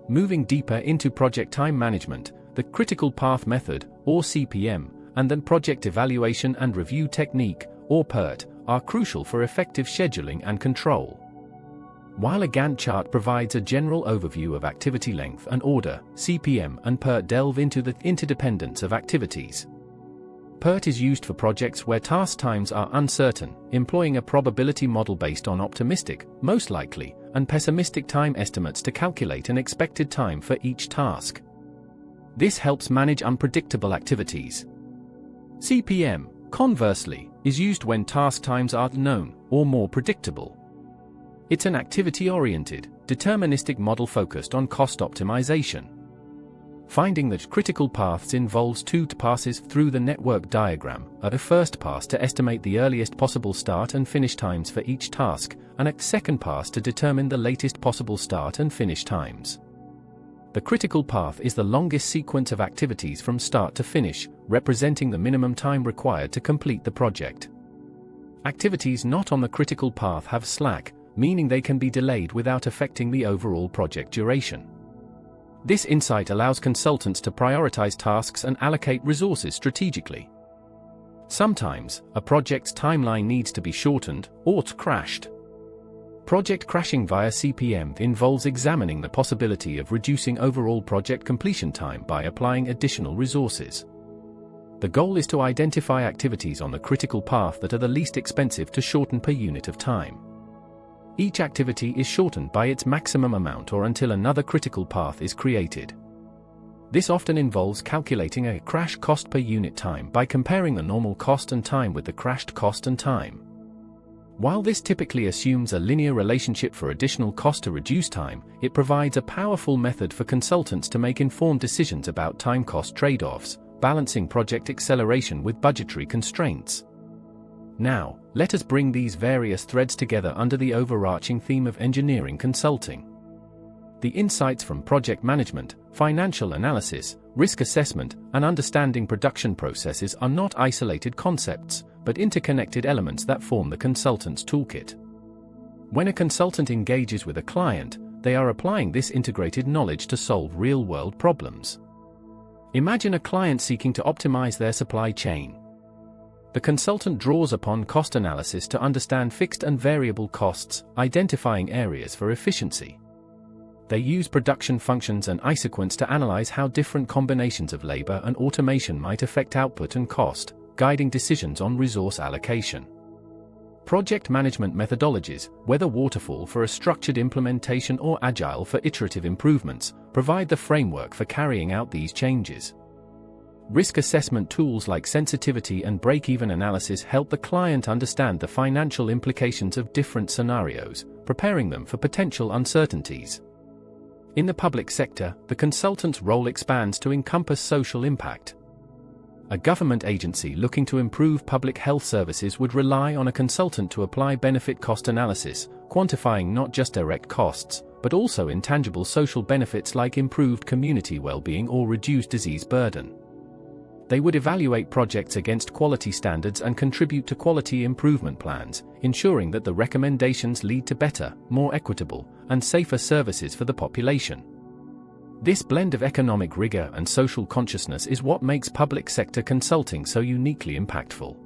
Moving deeper into project time management, the critical path method, or CPM, and then project evaluation and review technique, or PERT, are crucial for effective scheduling and control. While a Gantt chart provides a general overview of activity length and order, CPM and PERT delve into the interdependence of activities. PERT is used for projects where task times are uncertain, employing a probability model based on optimistic, most likely, and pessimistic time estimates to calculate an expected time for each task. This helps manage unpredictable activities. CPM, conversely, is used when task times are known or more predictable. It's an activity-oriented, deterministic model focused on cost optimization. Finding that critical paths involves two passes through the network diagram, a first pass to estimate the earliest possible start and finish times for each task, and a second pass to determine the latest possible start and finish times. The critical path is the longest sequence of activities from start to finish, representing the minimum time required to complete the project. Activities not on the critical path have slack, meaning they can be delayed without affecting the overall project duration. This insight allows consultants to prioritize tasks and allocate resources strategically. Sometimes, a project's timeline needs to be shortened or crashed. Project crashing via CPM involves examining the possibility of reducing overall project completion time by applying additional resources. The goal is to identify activities on the critical path that are the least expensive to shorten per unit of time. Each activity is shortened by its maximum amount or until another critical path is created. This often involves calculating a crash cost per unit time by comparing the normal cost and time with the crashed cost and time. While this typically assumes a linear relationship for additional cost to reduce time, it provides a powerful method for consultants to make informed decisions about time-cost trade-offs, balancing project acceleration with budgetary constraints. Now, let us bring these various threads together under the overarching theme of engineering consulting. The insights from project management, financial analysis, risk assessment, and understanding production processes are not isolated concepts, but interconnected elements that form the consultant's toolkit. When a consultant engages with a client, they are applying this integrated knowledge to solve real-world problems. Imagine a client seeking to optimize their supply chain. The consultant draws upon cost analysis to understand fixed and variable costs, identifying areas for efficiency. They use production functions and Isoquants to analyze how different combinations of labor and automation might affect output and cost, guiding decisions on resource allocation. Project management methodologies, whether waterfall for a structured implementation or agile for iterative improvements, provide the framework for carrying out these changes. Risk assessment tools like sensitivity and break-even analysis help the client understand the financial implications of different scenarios, preparing them for potential uncertainties. In the public sector, the consultant's role expands to encompass social impact. A government agency looking to improve public health services would rely on a consultant to apply benefit-cost analysis, quantifying not just direct costs, but also intangible social benefits like improved community well-being or reduced disease burden. They would evaluate projects against quality standards and contribute to quality improvement plans, ensuring that the recommendations lead to better, more equitable, and safer services for the population. This blend of economic rigor and social consciousness is what makes public sector consulting so uniquely impactful.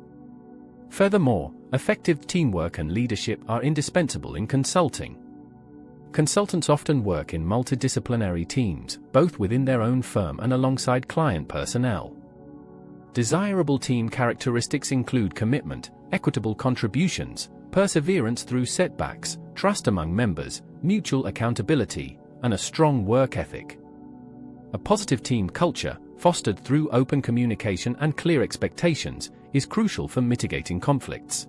Furthermore, effective teamwork and leadership are indispensable in consulting. Consultants often work in multidisciplinary teams, both within their own firm and alongside client personnel. Desirable team characteristics include commitment, equitable contributions, perseverance through setbacks, trust among members, mutual accountability, and a strong work ethic. A positive team culture, fostered through open communication and clear expectations, is crucial for mitigating conflicts.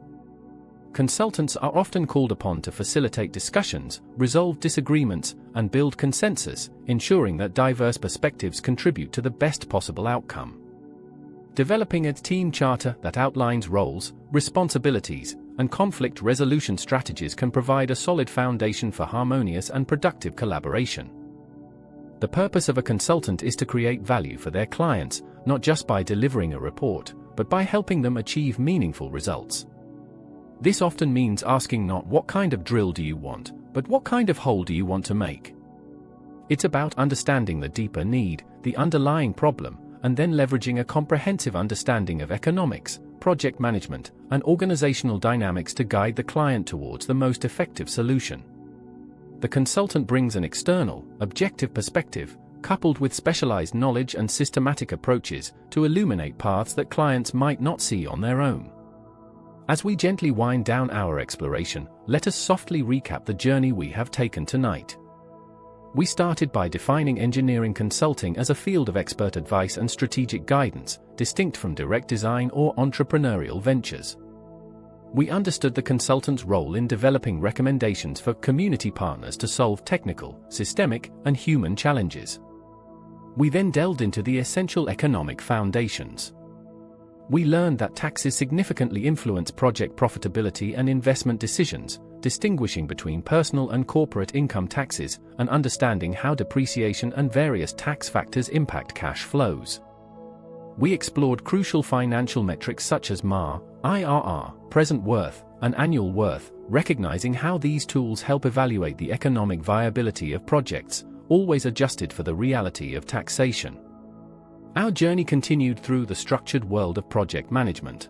Consultants are often called upon to facilitate discussions, resolve disagreements, and build consensus, ensuring that diverse perspectives contribute to the best possible outcome. Developing a team charter that outlines roles, responsibilities, and conflict resolution strategies can provide a solid foundation for harmonious and productive collaboration. The purpose of a consultant is to create value for their clients, not just by delivering a report, but by helping them achieve meaningful results. This often means asking not what kind of drill do you want, but what kind of hole do you want to make. It's about understanding the deeper need, the underlying problem, and then leveraging a comprehensive understanding of economics, project management, and organizational dynamics to guide the client towards the most effective solution. The consultant brings an external, objective perspective, coupled with specialized knowledge and systematic approaches, to illuminate paths that clients might not see on their own. As we gently wind down our exploration, let us softly recap the journey we have taken tonight. We started by defining engineering consulting as a field of expert advice and strategic guidance, distinct from direct design or entrepreneurial ventures. We understood the consultant's role in developing recommendations for community partners to solve technical, systemic, and human challenges. We then delved into the essential economic foundations. We learned that taxes significantly influence project profitability and investment decisions, distinguishing between personal and corporate income taxes, and understanding how depreciation and various tax factors impact cash flows. We explored crucial financial metrics such as MARR, IRR, present worth, and annual worth, recognizing how these tools help evaluate the economic viability of projects, always adjusted for the reality of taxation. Our journey continued through the structured world of project management.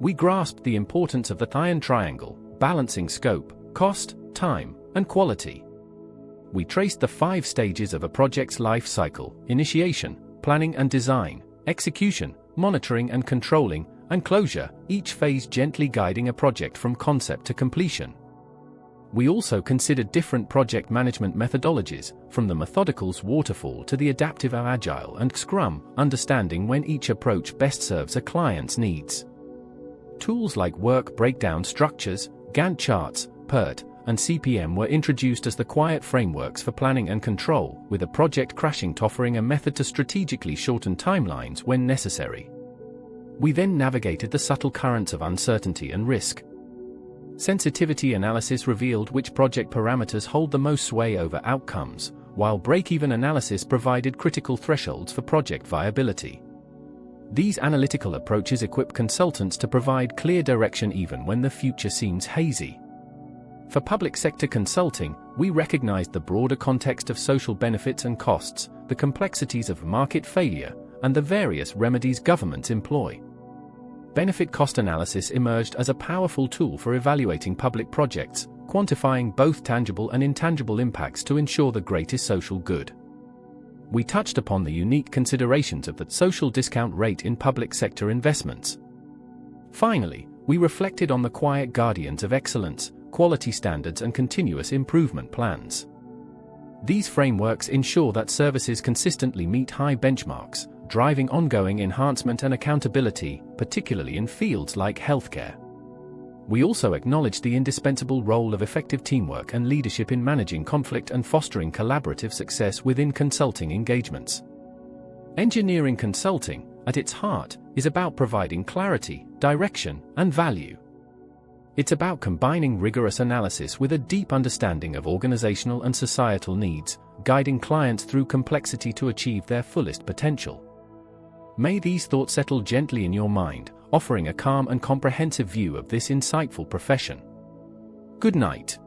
We grasped the importance of the iron triangle, balancing scope, cost, time, and quality. We traced the 5 stages of a project's life cycle: initiation, planning and design, execution, monitoring and controlling, and closure, each phase gently guiding a project from concept to completion. We also considered different project management methodologies, from the methodical's waterfall to the adaptive agile and Scrum, understanding when each approach best serves a client's needs. Tools like work breakdown structures, Gantt charts, PERT, and CPM were introduced as the quiet frameworks for planning and control, with a project crashing offering a method to strategically shorten timelines when necessary. We then navigated the subtle currents of uncertainty and risk. Sensitivity analysis revealed which project parameters hold the most sway over outcomes, while break-even analysis provided critical thresholds for project viability. These analytical approaches equip consultants to provide clear direction even when the future seems hazy. For public sector consulting, we recognized the broader context of social benefits and costs, the complexities of market failure, and the various remedies governments employ. Benefit cost analysis emerged as a powerful tool for evaluating public projects, quantifying both tangible and intangible impacts to ensure the greatest social good. We touched upon the unique considerations of the social discount rate in public sector investments. Finally, we reflected on the quiet guardians of excellence, quality standards and continuous improvement plans. These frameworks ensure that services consistently meet high benchmarks, driving ongoing enhancement and accountability, particularly in fields like healthcare. We also acknowledge the indispensable role of effective teamwork and leadership in managing conflict and fostering collaborative success within consulting engagements. Engineering consulting, at its heart, is about providing clarity, direction, and value. It's about combining rigorous analysis with a deep understanding of organizational and societal needs, guiding clients through complexity to achieve their fullest potential. May these thoughts settle gently in your mind, offering a calm and comprehensive view of this insightful profession. Good night.